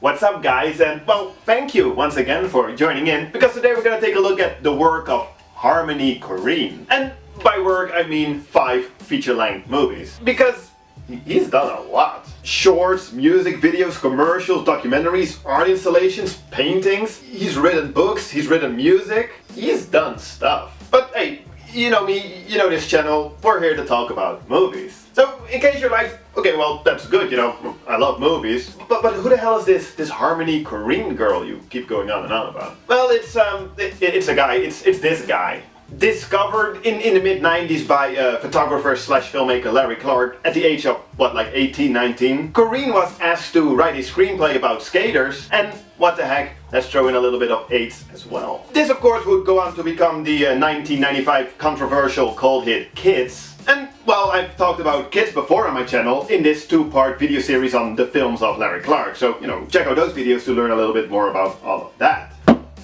What's up guys, and well, thank you once again for joining in, because today we're gonna take a look at the work of Harmony Korine. And by work I mean 5 feature-length movies, because he's done a lot. Shorts, music videos, commercials, documentaries, art installations, paintings. He's written books, he's written music, he's done stuff. But hey, you know me, you know this channel, we're here to talk about movies. So in case you're like, okay, well that's good, you know, I love movies, but who the hell is this Harmony Korine girl you keep going on and on about? Well, it's a guy, it's this guy. Discovered in the mid-90s by photographer slash filmmaker Larry Clark at the age of, what, like 18, 19. Korine was asked to write a screenplay about skaters, and what the heck, let's throw in a little bit of AIDS as well. This of course would go on to become the 1995 controversial cult hit Kids. And well, I've talked about Kids before on my channel in this 2-part video series on the films of Larry Clark, so you know, check out those videos to learn a little bit more about all of that.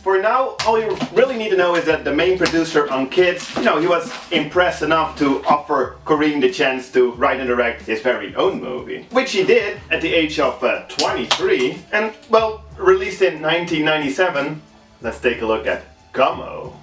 For now, all you really need to know is that the main producer on Kids, you know, he was impressed enough to offer Korine the chance to write and direct his very own movie. Which he did at the age of 23, and well, released in 1997. Let's take a look at Gummo.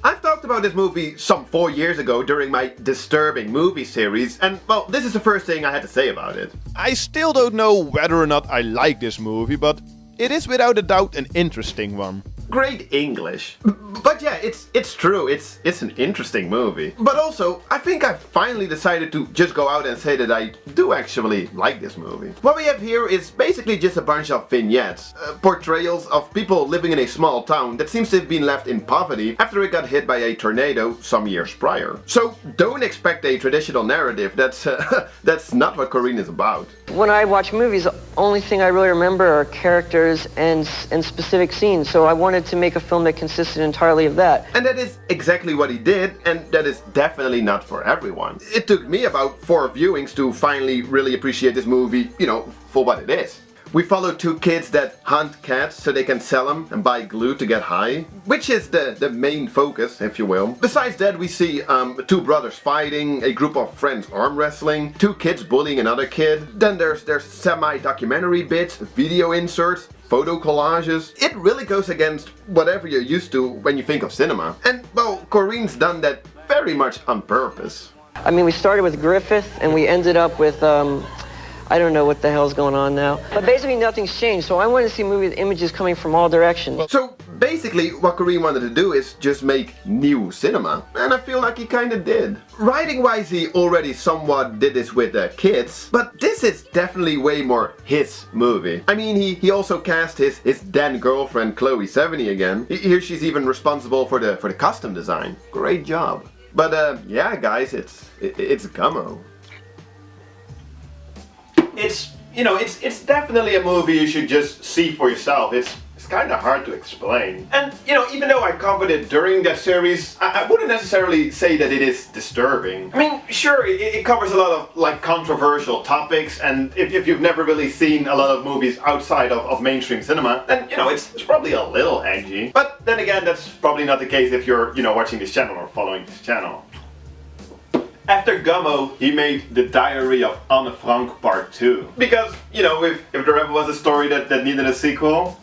I've talked about this movie some 4 years ago during my disturbing movie series, and well, this is the first thing I had to say about it. I still don't know whether or not I like this movie, but it is without a doubt an interesting one. Great English. But yeah, it's true, it's an interesting movie. But also, I think I've finally decided to just go out and say that I do actually like this movie. What we have here is basically just a bunch of vignettes, portrayals of people living in a small town that seems to have been left in poverty after it got hit by a tornado some years prior. So don't expect a traditional narrative, that's not what Korine is about. When I watch movies, the only thing I really remember are characters and specific scenes, so I wanted to make a film that consisted entirely of that. And that is exactly what he did, and that is definitely not for everyone. It took me about 4 viewings to finally really appreciate this movie, you know, for what it is. We follow 2 kids that hunt cats so they can sell them and buy glue to get high, which is the main focus, if you will. Besides that, we see 2 brothers fighting, a group of friends arm wrestling, 2 kids bullying another kid. Then there's semi-documentary bits, video inserts, photo collages. It really goes against whatever you're used to when you think of cinema. And well, Korine's done that very much on purpose. I mean, we started with Griffith and we ended up with, I don't know what the hell's going on now. But basically nothing's changed, so I wanted to see a movie with images coming from all directions. So basically what Korine wanted to do is just make new cinema, and I feel like he kinda did. Writing wise, he already somewhat did this with Kids, but this is definitely way more his movie. I mean, he also cast his then girlfriend Chloe Sevigny again. Here she's even responsible for the costume design. Great job. But yeah guys, it's Gummo. It's definitely a movie you should just see for yourself. It's kind of hard to explain. And you know, even though I covered it during that series, I wouldn't necessarily say that it is disturbing. I mean, sure, it covers a lot of like controversial topics, and if you've never really seen a lot of movies outside of mainstream cinema, then you know, it's probably a little edgy. But then again, that's probably not the case if you're, you know, watching this channel or following this channel. After Gummo, he made The Diary of Anne Frank Part 2. Because, you know, if there ever was a story that needed a sequel.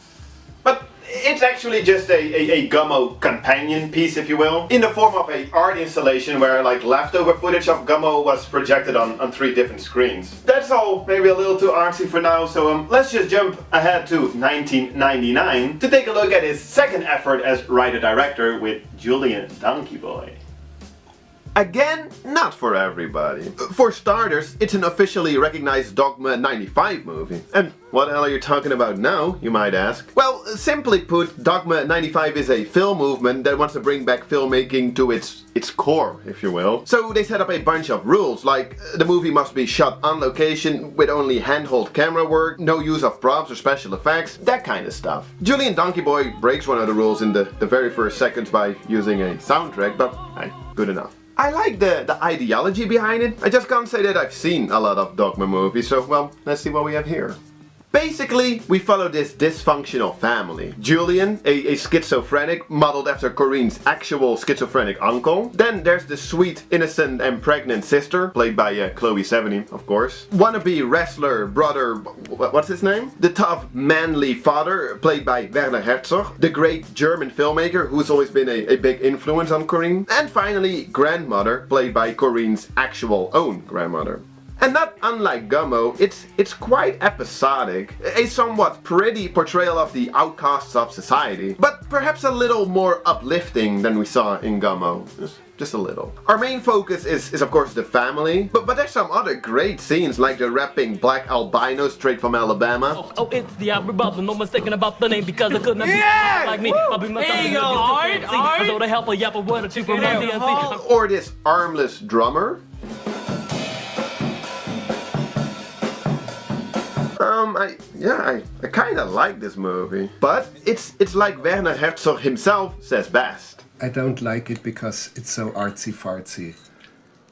But it's actually just a Gummo companion piece, if you will, in the form of an art installation where like leftover footage of Gummo was projected on 3 different screens. That's all maybe a little too artsy for now, so let's just jump ahead to 1999 to take a look at his second effort as writer-director with Julian Donkey Boy. Again, not for everybody. For starters, it's an officially recognized Dogma 95 movie. And what the hell are you talking about now, you might ask? Well, simply put, Dogma 95 is a film movement that wants to bring back filmmaking to its core, if you will. So they set up a bunch of rules, like the movie must be shot on location with only handheld camera work, no use of props or special effects, that kind of stuff. Julian Donkey Boy breaks one of the rules in the very first seconds by using a soundtrack, but hey, good enough. I like the ideology behind it. I just can't say that I've seen a lot of Dogma movies, so well, let's see what we have here. Basically, we follow this dysfunctional family. Julian, a schizophrenic, modeled after Korine's actual schizophrenic uncle. Then there's the sweet, innocent and pregnant sister, played by Chloe Sevigny, of course. Wannabe wrestler brother, what's his name? The tough, manly father, played by Werner Herzog. The great German filmmaker, who's always been a big influence on Korine. And finally, grandmother, played by Korine's actual own grandmother. And not unlike Gummo, it's quite episodic, a somewhat pretty portrayal of the outcasts of society, but perhaps a little more uplifting than we saw in Gummo. Just a little. Our main focus is of course the family, but there's some other great scenes like the rapping black albino straight from Alabama. Oh, it's the Albert Bubble, no mistaking about the name because I couldn't be like me. I'll be myself. There you go, Art. So the help a yapper, what a cheap from my Or this armless drummer. I kinda like this movie. But it's like Werner Herzog himself says best. I don't like it because it's so artsy-fartsy.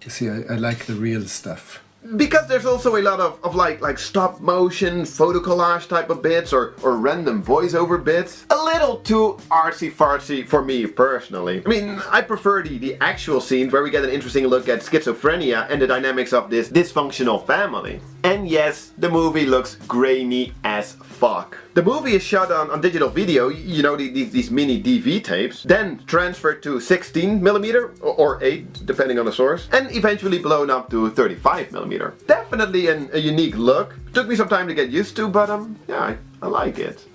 You see, I like the real stuff. Because there's also a lot of like stop motion, photo collage type of bits or random voiceover bits. A little too artsy-fartsy for me personally. I mean, I prefer the actual scenes where we get an interesting look at schizophrenia and the dynamics of this dysfunctional family. And yes, the movie looks grainy as fuck. The movie is shot on digital video, you know, these mini DV tapes, then transferred to 16mm or 8, depending on the source, and eventually blown up to 35mm. Definitely a unique look. Took me some time to get used to, but yeah, I like it.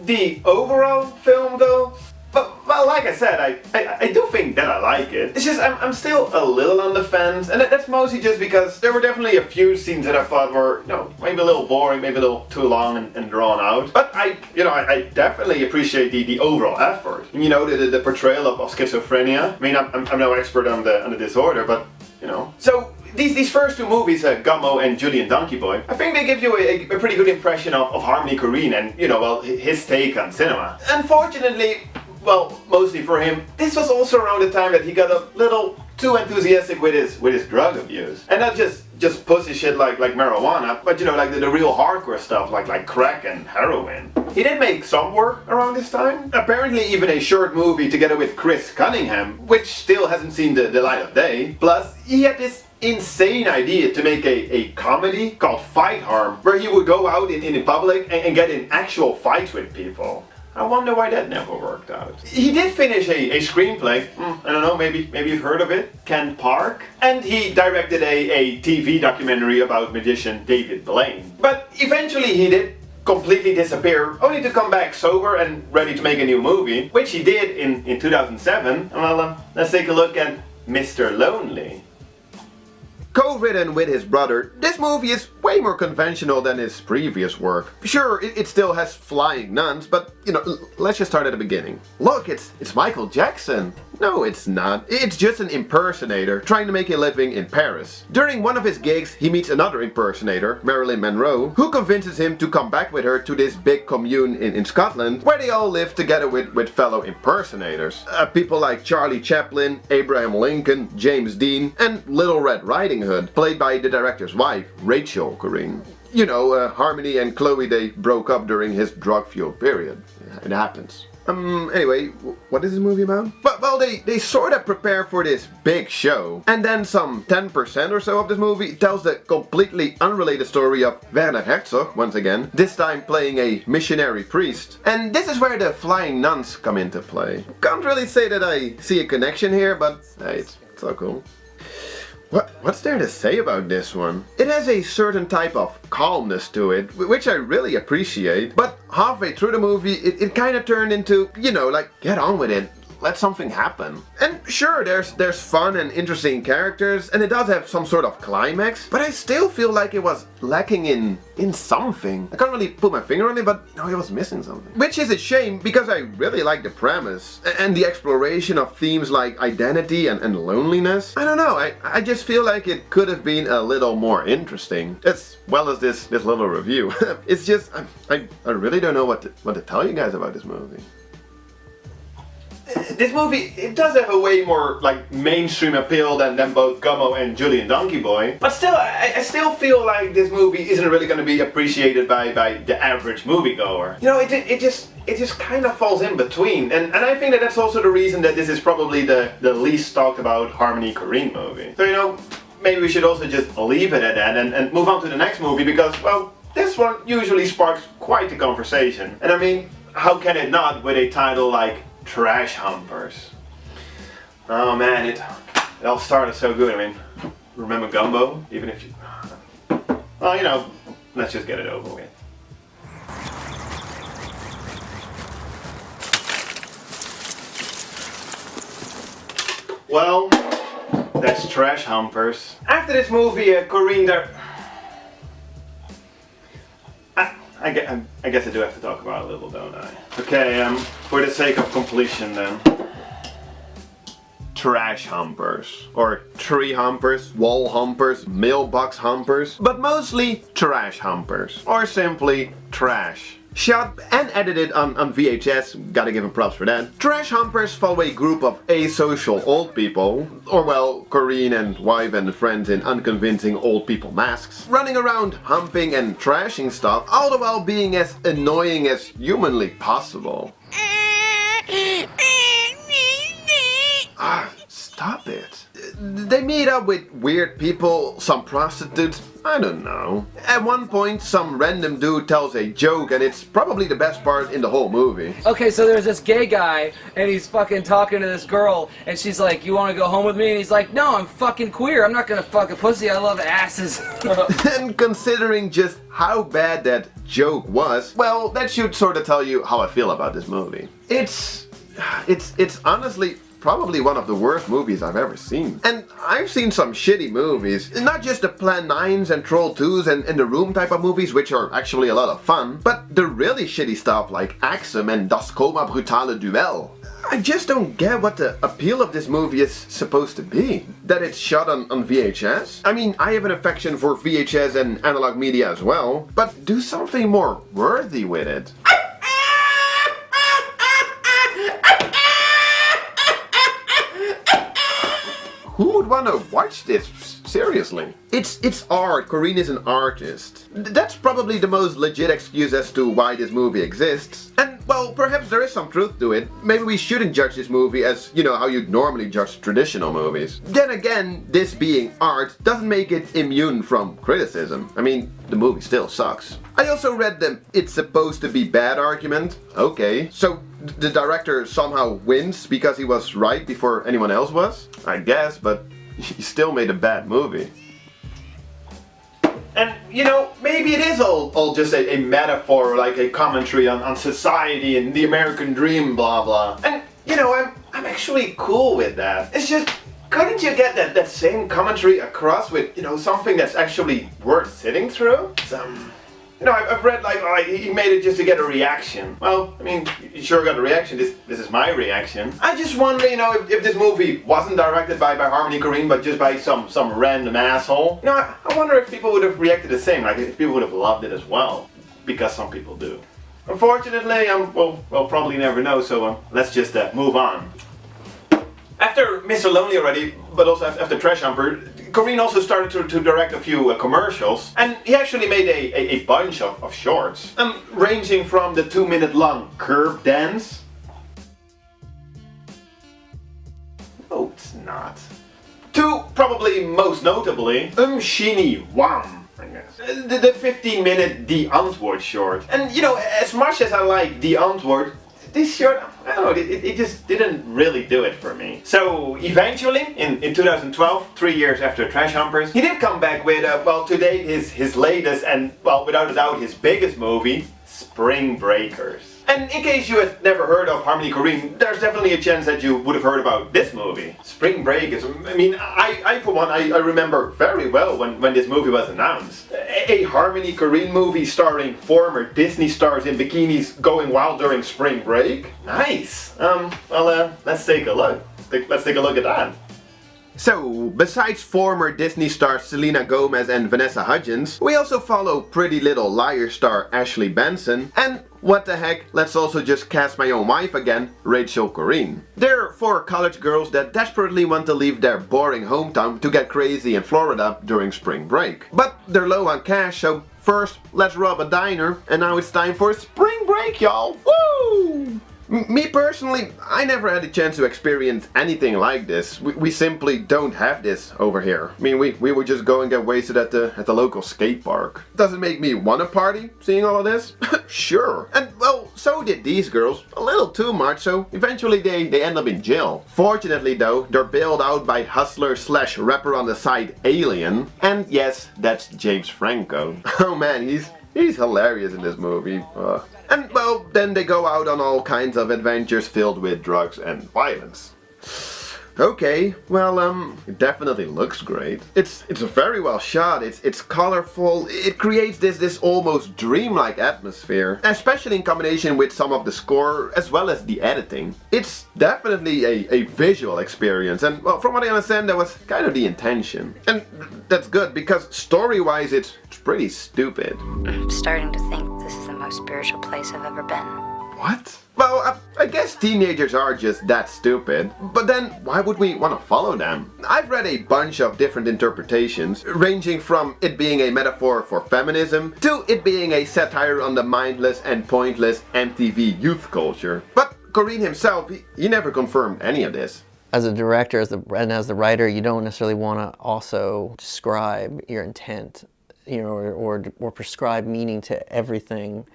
The overall film though, well, like I said, I do think that I like it. It's just I'm still a little on the fence, and that's mostly just because there were definitely a few scenes that I thought were, you know, maybe a little boring, maybe a little too long and drawn out. But I definitely appreciate the overall effort. You know, the portrayal of schizophrenia. I mean, I'm no expert on the disorder, but you know. So these first two movies, Gummo and Julian Donkey Boy, I think they give you a pretty good impression of Harmony Korine and, you know, well, his take on cinema. Unfortunately, well, mostly for him, this was also around the time that he got a little too enthusiastic with his drug abuse. And not just pussy shit like marijuana, but you know, like the real hardcore stuff like crack and heroin. He did make some work around this time. Apparently even a short movie together with Chris Cunningham, which still hasn't seen the light of day. Plus, he had this insane idea to make a comedy called Fight Harm, where he would go out in public and get in actual fights with people. I wonder why that never worked out. He did finish a screenplay, I don't know, maybe you've heard of it, Ken Park. And he directed a TV documentary about magician David Blaine. But eventually he did completely disappear, only to come back sober and ready to make a new movie, which he did in 2007. Well, let's take a look at Mr. Lonely. Co-written with his brother, this movie is way more conventional than his previous work. Sure, it still has flying nuns, but, you know, let's just start at the beginning. Look, it's Michael Jackson. No, it's not. It's just an impersonator trying to make a living in Paris. During one of his gigs, he meets another impersonator, Marilyn Monroe, who convinces him to come back with her to this big commune in Scotland, where they all live together with fellow impersonators. People like Charlie Chaplin, Abraham Lincoln, James Dean, and Little Red Riding Hood, played by the director's wife, Rachel Korine. You know, Harmony and Chloe, they broke up during his drug-fueled period. It happens. Anyway, what is this movie about? Well, they sort of prepare for this big show, and then some 10% or so of this movie tells the completely unrelated story of Werner Herzog, once again, this time playing a missionary priest. And this is where the flying nuns come into play. Can't really say that I see a connection here, but hey, it's so cool. What's there to say about this one? It has a certain type of calmness to it, which I really appreciate, but halfway through the movie it kind of turned into, you know, like, get on with it. Let something happen. And sure, there's fun and interesting characters, and it does have some sort of climax, but I still feel like it was lacking in something. I can't really put my finger on it, but no, it was missing something. Which is a shame, because I really like the premise, and the exploration of themes like identity and loneliness. I don't know, I just feel like it could have been a little more interesting, as well as this little review. It's just, I really don't know what to tell you guys about this movie. this movie, it does have a way more like mainstream appeal than both Gummo and Julian Donkey Boy. But still, I still feel like this movie isn't really going to be appreciated by the average moviegoer. You know, it just kind of falls in between. And I think that's also the reason that this is probably the least talked about Harmony Korine movie. So, you know, maybe we should also just leave it at that and move on to the next movie because, well, this one usually sparks quite the conversation. And I mean, how can it not with a title like Trash Humpers? Oh man, it all started so good. I mean, remember Gumbo? Even if you... Well, you know, let's just get it over with. Well, that's Trash Humpers. After this movie, Korine I guess I do have to talk about it a little, don't I? Okay, for the sake of completion then. Trash Humpers. Or tree humpers, wall humpers, mailbox humpers. But mostly trash humpers. Or simply trash. Shot and edited on VHS, gotta give him props for that. Trash Humpers follow a group of asocial old people, or well, Korine and wife and friends in unconvincing old people masks, running around humping and trashing stuff, all the while being as annoying as humanly possible. Stop it. They meet up with weird people, some prostitutes, I don't know. At one point, some random dude tells a joke and it's probably the best part in the whole movie. Okay, so there's this gay guy and he's fucking talking to this girl and she's like, you wanna go home with me? And he's like, no, I'm fucking queer. I'm not gonna fuck a pussy. I love asses. And considering just how bad that joke was, well, that should sort of tell you how I feel about this movie. It's honestly probably one of the worst movies I've ever seen. And I've seen some shitty movies, not just the Plan 9s and Troll 2s and The Room type of movies, which are actually a lot of fun, but the really shitty stuff like Axum and Das Koma Brutale Duel. I just don't get what the appeal of this movie is supposed to be. That it's shot on VHS? I mean, I have an affection for VHS and analog media as well, but do something more worthy with it. Who would want to watch this? Seriously. It's art. Korine is an artist. That's probably the most legit excuse as to why this movie exists. And, well, perhaps there is some truth to it. Maybe we shouldn't judge this movie as, you know, how you'd normally judge traditional movies. Then again, this being art doesn't make it immune from criticism. I mean, the movie still sucks. I also read the it's supposed to be bad argument. Okay, so the director somehow wins because he was right before anyone else was? I guess, but he still made a bad movie. And, you know, maybe it is all just a metaphor, like a commentary on society and the American dream, blah blah. And, you know, I'm actually cool with that. It's just, couldn't you get that same commentary across with, you know, something that's actually worth sitting through? You know, I've read like, oh, he made it just to get a reaction. Well, I mean, you sure got a reaction. This is my reaction. I just wonder, you know, if this movie wasn't directed by Harmony Korine, but just by some random asshole. You know, I wonder if people would have reacted the same, like if people would have loved it as well. Because some people do. Unfortunately, we'll probably never know, so let's just move on. After Mr. Lonely already, but also after Trash Humper, Korine also started to direct a few commercials, and he actually made a bunch of shorts, ranging from the 2-minute long Curb Dance. No, it's not. To probably most notably, Shini Wam, I guess. The 15-minute Die Antwoord short. And you know, as much as I like Die Antwoord, this short, I don't know, it just didn't really do it for me. So eventually, in 2012, 3 years after Trash Humpers, he did come back with, well, to date, his latest and, well, without a doubt, his biggest movie, Spring Breakers. And in case you had never heard of Harmony Korine, there's definitely a chance that you would have heard about this movie. Spring Breakers. I mean, I for one, I remember very well when this movie was announced. A Harmony Korine movie starring former Disney stars in bikinis going wild during spring break. Nice. Well, let's take a look. Let's take a look at that. So, besides former Disney stars Selena Gomez and Vanessa Hudgens, we also follow Pretty Little Liars star Ashley Benson, and what the heck, let's also just cast my own wife again, Rachel Korine. They're 4 college girls that desperately want to leave their boring hometown to get crazy in Florida during spring break. But they're low on cash, so first let's rob a diner, and now it's time for spring break, y'all! Woo! Me personally, I never had a chance to experience anything like this. We simply don't have this over here. I mean, we would just go and get wasted at the local skate park. Does it make me want to party, seeing all of this? Sure. And well, so did these girls. A little too much, so eventually they end up in jail. Fortunately though, they're bailed out by hustler slash rapper on the side Alien. And yes, that's James Franco. Oh man, he's hilarious in this movie. And well, then they go out on all kinds of adventures filled with drugs and violence. Okay, well, it definitely looks great. It's very well shot, it's colorful, it creates this almost dreamlike atmosphere, especially in combination with some of the score as well as the editing. It's definitely a visual experience, and well, from what I understand, that was kind of the intention. And that's good, because story-wise, it's pretty stupid. I'm starting to think this is the most spiritual place I've ever been. What? Well, I guess teenagers are just that stupid, but then why would we want to follow them? I've read a bunch of different interpretations, ranging from it being a metaphor for feminism, to it being a satire on the mindless and pointless MTV youth culture. But Korine himself, he never confirmed any of this. As a director and as the writer, you don't necessarily want to also describe your intent, you know, or prescribe meaning to everything,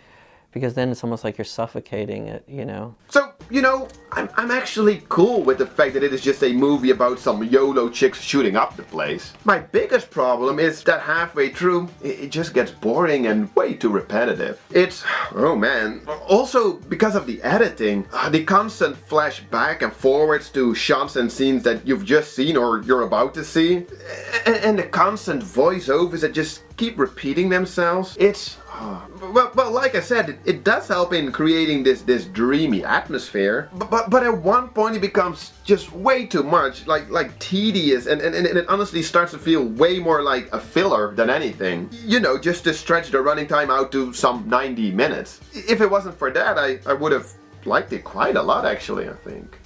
because then it's almost like you're suffocating it, you know. So, you know, I'm actually cool with the fact that it is just a movie about some YOLO chicks shooting up the place. My biggest problem is that halfway through, it just gets boring and way too repetitive. It's, oh man. Also, because of the editing, the constant flash back and forwards to shots and scenes that you've just seen or you're about to see, and the constant voiceovers that just keep repeating themselves, it's... Well, like I said, it does help in creating this dreamy atmosphere, but at one point it becomes just way too much, like tedious, and it honestly starts to feel way more like a filler than anything. You know, just to stretch the running time out to some 90 minutes. If it wasn't for that, I would have liked it quite a lot, actually, I think.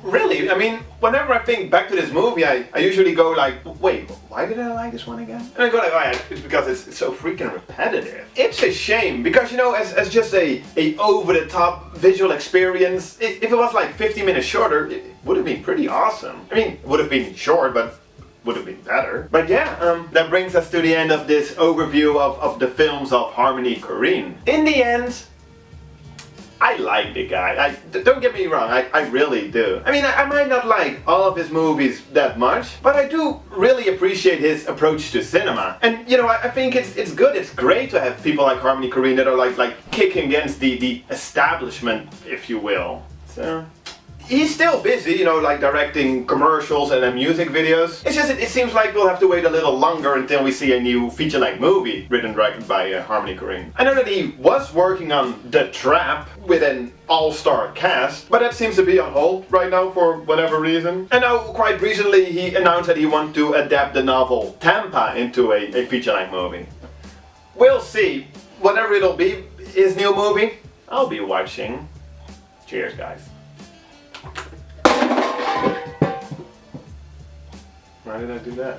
Really? I mean, whenever I think back to this movie, I usually go like, wait, why did I like this one again? And I go like, oh yeah, it's because it's so freaking repetitive. It's a shame, because you know, as just a over-the-top visual experience, if it was like 50 minutes shorter, it would have been pretty awesome. I mean, it would have been short, but would have been better. But yeah, that brings us to the end of this overview of the films of Harmony Korine. In the end, I like the guy. Don't get me wrong, I really do. I mean, I might not like all of his movies that much, but I do really appreciate his approach to cinema. And you know, I think it's good, it's great to have people like Harmony Korine that are like kicking against the establishment, if you will. So... he's still busy, you know, like directing commercials and music videos. It's just, it seems like we'll have to wait a little longer until we see a new feature-length movie written and directed by Harmony Korine. I know that he was working on The Trap with an all-star cast, but that seems to be on hold right now for whatever reason. And now, quite recently, he announced that he wants to adapt the novel Tampa into a feature-length movie. We'll see. Whatever it'll be, his new movie, I'll be watching. Cheers, guys. Why did I do that?